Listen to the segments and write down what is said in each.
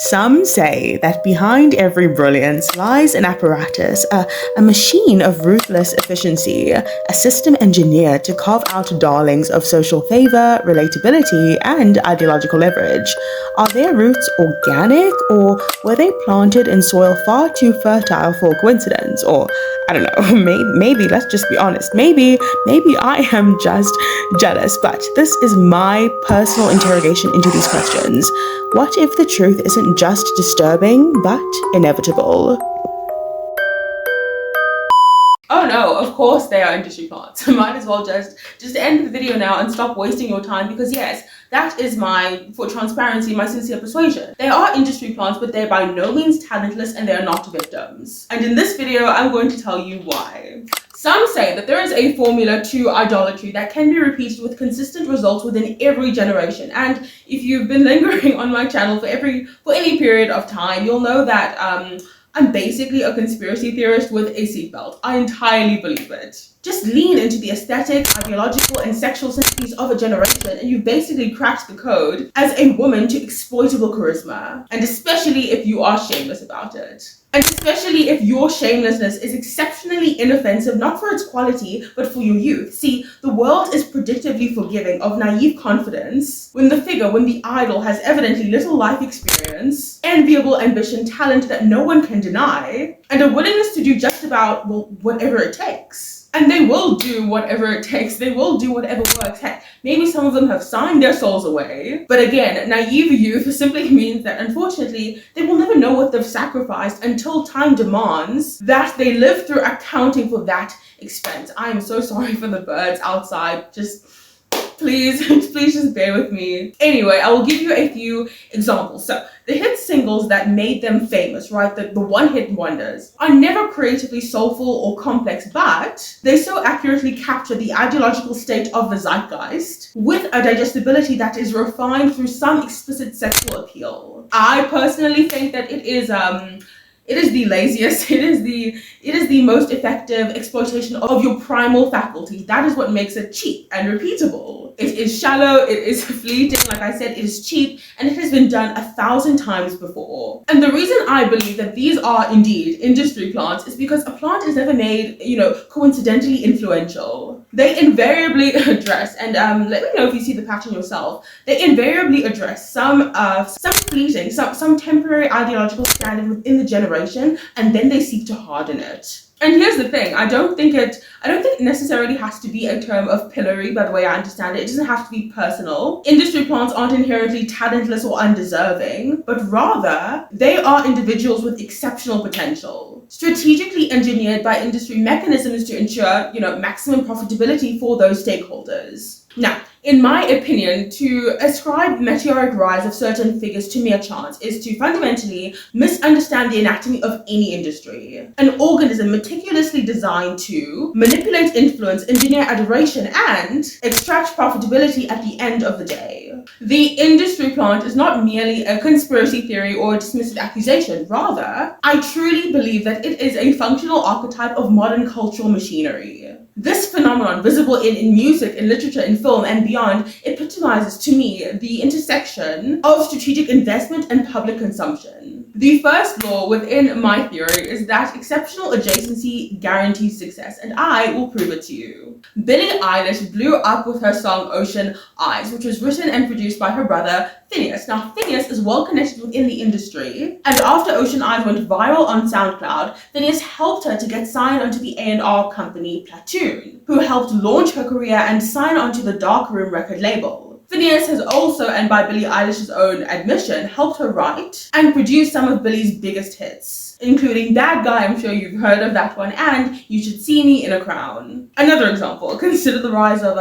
Some say that behind every brilliance lies an apparatus, a machine of ruthless efficiency, a system engineered to carve out darlings of social favor, relatability, and ideological leverage. Are their roots organic, or were they planted in soil far too fertile for coincidence? Or, I don't know, maybe let's just be honest, maybe I am just jealous, but this is my personal interrogation into these questions. What if the truth isn't just disturbing, but inevitable? Oh no, of course they are industry plants. Might as well just end the video now and stop wasting your time, because yes, that is for transparency, my sincere persuasion. They are industry plants, but they're by no means talentless and they are not victims. And in this video, I'm going to tell you why. Some say that there is a formula to idolatry that can be repeated with consistent results within every generation. And if you've been lingering on my channel for any period of time, you'll know that I'm basically a conspiracy theorist with a seatbelt. I entirely believe it. Just lean into the aesthetic, ideological, and sexual sympathies of a generation, and you basically cracked the code as a woman to exploitable charisma. And especially if you are shameless about it. And especially if your shamelessness is exceptionally inoffensive, not for its quality, but for your youth. See, the world is predictably forgiving of naive confidence when the idol has evidently little life experience, enviable ambition, talent that no one can deny, and a willingness to do just about, whatever it takes. And they will do whatever it takes. They will do whatever works. Heck, maybe some of them have signed their souls away. But again, naive youth simply means that unfortunately, they will never know what they've sacrificed until time demands that they live through accounting for that expense. I am so sorry for the birds outside. Please just bear with me. Anyway, I will give you a few examples. So, the hit singles that made them famous, right, the one-hit wonders, are never creatively soulful or complex, but they so accurately capture the ideological state of the zeitgeist with a digestibility that is refined through some explicit sexual appeal. I personally think that it is the laziest, it is the most effective exploitation of your primal faculties. That is what makes it cheap and repeatable. It is shallow, it is fleeting, like I said, it is cheap, and it has been done 1,000 times before. And the reason I believe that these are indeed industry plants is because a plant is never made, coincidentally influential. They invariably address, and let me know if you see the pattern yourself, they invariably address some fleeting, some temporary ideological standard within the generation, and then they seek to harden it. And here's the thing, I don't think it necessarily has to be a term of pillory by the way I understand it. It doesn't have to be personal. Industry plants aren't inherently talentless or undeserving, but rather they are individuals with exceptional potential, strategically engineered by industry mechanisms to ensure, maximum profitability for those stakeholders. Now, in my opinion, to ascribe the meteoric rise of certain figures to mere chance is to fundamentally misunderstand the anatomy of any industry. An organism meticulously designed to manipulate influence, engineer adoration, and extract profitability at the end of the day. The industry plant is not merely a conspiracy theory or a dismissive accusation. Rather, I truly believe that it is a functional archetype of modern cultural machinery. This phenomenon, visible in music, in literature, in film, and beyond, epitomizes to me the intersection of strategic investment and public consumption. The first law within my theory is that exceptional adjacency guarantees success, and I will prove it to you. Billie Eilish blew up with her song Ocean Eyes, which was written and produced by her brother Phineas. Now, Phineas is well connected within the industry, and after Ocean Eyes went viral on SoundCloud, Phineas helped her to get signed onto the A&R company Platoon, who helped launch her career and sign onto the Dark Room record label. Phineas has also, and by Billie Eilish's own admission, helped her write and produce some of Billie's biggest hits, including Bad Guy, I'm sure you've heard of that one, and You Should See Me in a Crown. Another example, consider the rise of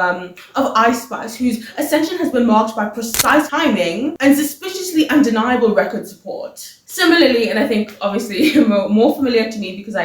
Ice Spice, whose ascension has been marked by precise timing and suspiciously undeniable record support. Similarly, and I think obviously more familiar to me because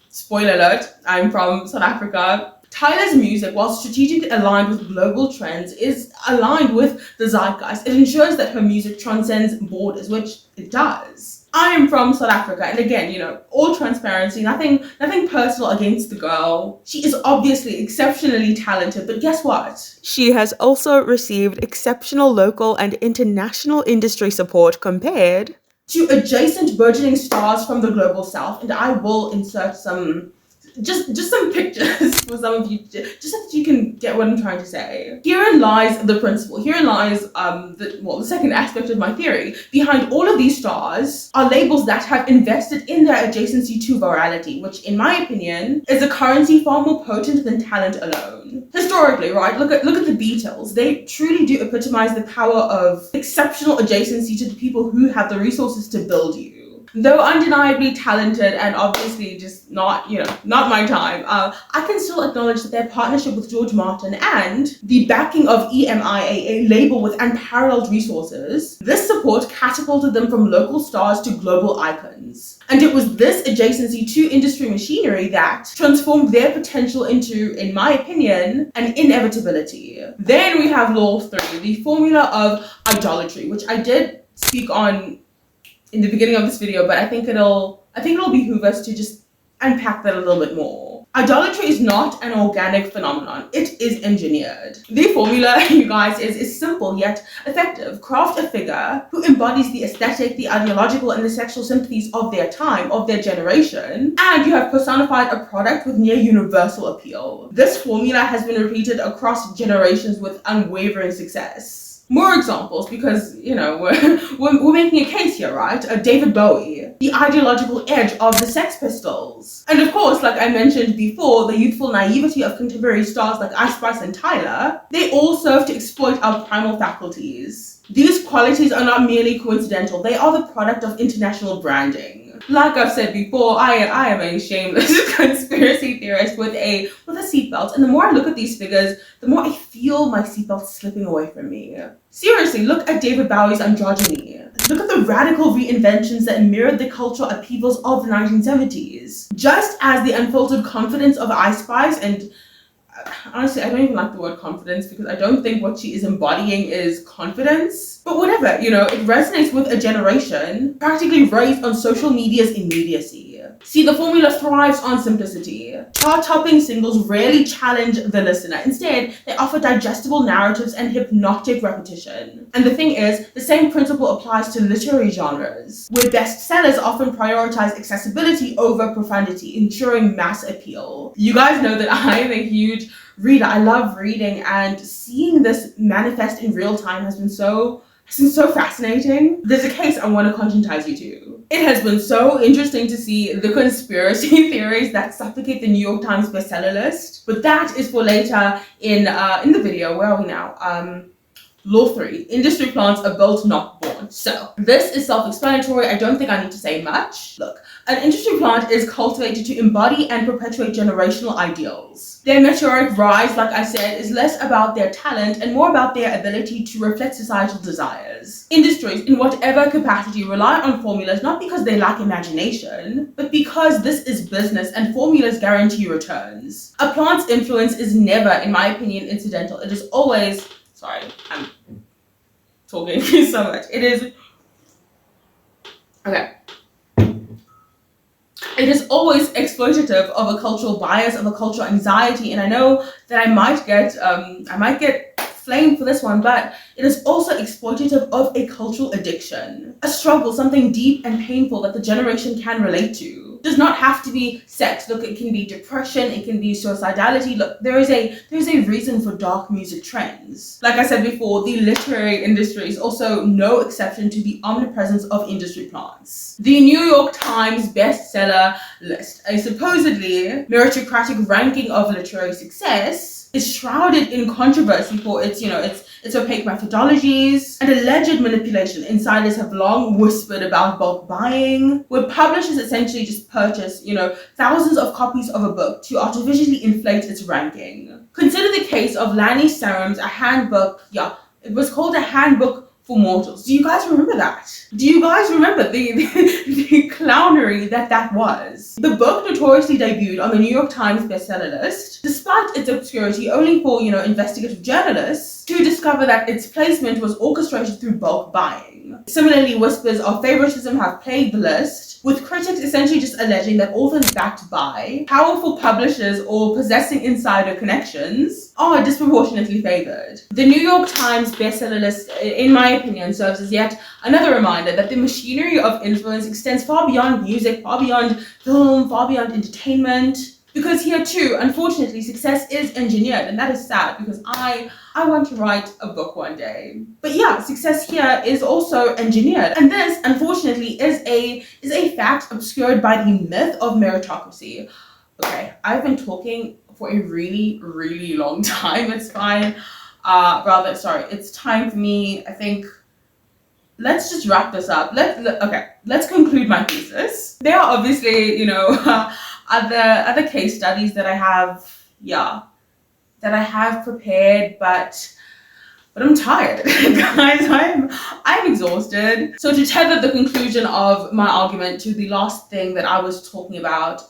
spoiler alert, I'm from South Africa, Tyler's music, while strategically aligned with global trends, is aligned with the zeitgeist. It ensures that her music transcends borders, which it does. I am from South Africa, and again, all transparency, nothing personal against the girl. She is obviously exceptionally talented, but guess what? She has also received exceptional local and international industry support compared to adjacent burgeoning stars from the global south, and I will insert some some pictures for some of you, just so that you can get what I'm trying to say. Herein lies the principle. Herein lies the second aspect of my theory. Behind all of these stars are labels that have invested in their adjacency to virality, which, in my opinion, is a currency far more potent than talent alone. Historically, right? Look at the Beatles. They truly do epitomize the power of exceptional adjacency to the people who have the resources to build you. Though undeniably talented and obviously just not my time, I can still acknowledge that their partnership with George Martin and the backing of EMI, a label with unparalleled resources, this support catapulted them from local stars to global icons. And it was this adjacency to industry machinery that transformed their potential into, in my opinion, an inevitability. Then we have Law 3, the formula of idolatry, which I did speak on in the beginning of this video, but I think it'll behoove us to just unpack that a little bit more. Idolatry is not an organic phenomenon. It is engineered. The formula, you guys, is simple yet effective. Craft a figure who embodies the aesthetic, the ideological, and the sexual sympathies of their time, of their generation, and you have personified a product with near universal appeal. This formula has been repeated across generations with unwavering success. More examples, because, we're making a case here, right? David Bowie, the ideological edge of the Sex Pistols. And of course, like I mentioned before, the youthful naivety of contemporary stars like Ice Spice and Tyler, they all serve to exploit our primal faculties. These qualities are not merely coincidental, they are the product of international branding. Like I've said before, I am a shameless conspiracy theorist with a seatbelt, and the more I look at these figures, the more I feel my seatbelt slipping away from me. Seriously, look at David Bowie's androgyny. Look at the radical reinventions that mirrored the cultural upheavals of the 1970s. Just as the unfiltered confidence of Ice Spice, and honestly, I don't even like the word confidence because I don't think what she is embodying is confidence. But whatever, it resonates with a generation practically raised on social media's immediacy. See, the formula thrives on simplicity. Chart-topping singles rarely challenge the listener. Instead, they offer digestible narratives and hypnotic repetition. And the thing is, the same principle applies to literary genres, where bestsellers often prioritize accessibility over profundity, ensuring mass appeal. You guys know that I am a huge reader. I love reading, and seeing this manifest in real time has been so fascinating. There's a case I want to conscientize you to. It has been so interesting to see the conspiracy theories that suffocate the New York Times bestseller list, but that is for later in the video. Where are we now? Law 3, industry plants are built, not born. So this is self-explanatory. I don't think I need to say much. Look, an industry plant is cultivated to embody and perpetuate generational ideals. Their meteoric rise, like I said, is less about their talent and more about their ability to reflect societal desires. Industries, in whatever capacity, rely on formulas not because they lack imagination, but because this is business and formulas guarantee returns. A plant's influence is never, in my opinion, incidental. It is always... Sorry, I'm talking so much. It is... Okay. It is always exploitative of a cultural bias, of a cultural anxiety, and I know that I might get flamed for this one, but it is also exploitative of a cultural addiction, a struggle, something deep and painful that the generation can relate to. It does not have to be sex. Look, it can be depression, it can be suicidality. Look, there is a reason for dark music trends. Like I said before, the literary industry is also no exception to the omnipresence of industry plants. The New York Times bestseller list, a supposedly meritocratic ranking of literary success, is shrouded in controversy for its opaque methodologies and alleged manipulation. Insiders have long whispered about bulk buying, where publishers essentially just purchase, thousands of copies of a book to artificially inflate its ranking. Consider the case of Lanny Sarum's A Handbook, it was called A Handbook for mortals. Do you guys remember that? Do you guys remember the clownery that was? The book notoriously debuted on the New York Times bestseller list, despite its obscurity only for, investigative journalists to discover that its placement was orchestrated through bulk buying. Similarly, whispers of favoritism have plagued the list, with critics essentially just alleging that authors backed by powerful publishers or possessing insider connections are disproportionately favored. The New York Times bestseller list, in my opinion, serves as yet another reminder that the machinery of influence extends far beyond music, far beyond film, far beyond entertainment. Because here too, unfortunately, success is engineered, and that is sad because I want to write a book one day. But yeah, success here is also engineered, and this, unfortunately, is a fact obscured by the myth of meritocracy. Okay, I've been talking for a really, really long time. It's fine. It's time for me. I think. Let's just wrap this up. Let's conclude my thesis. There are obviously, other case studies that I have prepared, but I'm tired. Guys, I'm exhausted. So to tether the conclusion of my argument to the last thing that I was talking about,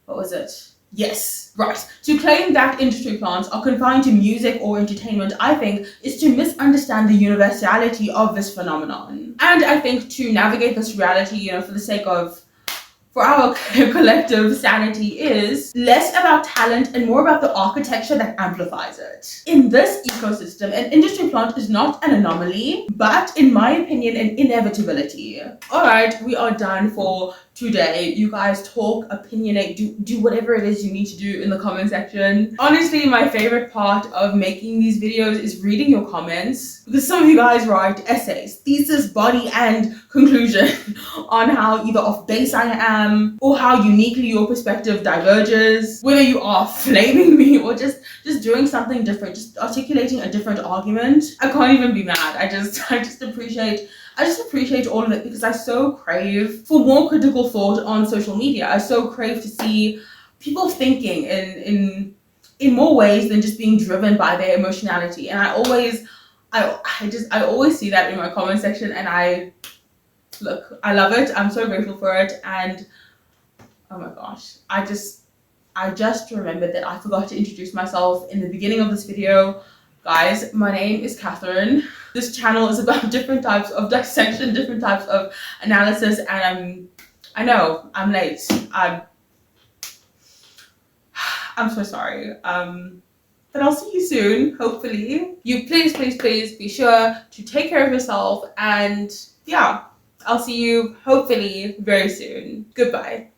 what was it? Yes, right. To claim that industry plants are confined to music or entertainment, I think, is to misunderstand the universality of this phenomenon. And I think to navigate this reality, for our collective sanity, is less about talent and more about the architecture that amplifies it. In this ecosystem, an industry plant is not an anomaly, but in my opinion, an inevitability. All right, we are done for today. You guys talk, opinionate, do whatever it is you need to do in the comment section. Honestly, my favorite part of making these videos is reading your comments, because some of you guys write essays, thesis, body, and conclusion on how either off base I am or how uniquely your perspective diverges, whether you are flaming me or just doing something different, just articulating a different argument. I can't even be mad. I just appreciate all of it, because I so crave for more critical thought on social media. I so crave to see people thinking in more ways than just being driven by their emotionality. And I always see that in my comment section, and I love it. I'm so grateful for it. And oh my gosh, I just remembered that I forgot to introduce myself in the beginning of this video. Guys, my name is Catherine. This channel is about different types of dissection, different types of analysis, and I know I'm late. I'm so sorry. But I'll see you soon, hopefully. You please be sure to take care of yourself, and yeah, I'll see you hopefully very soon. Goodbye.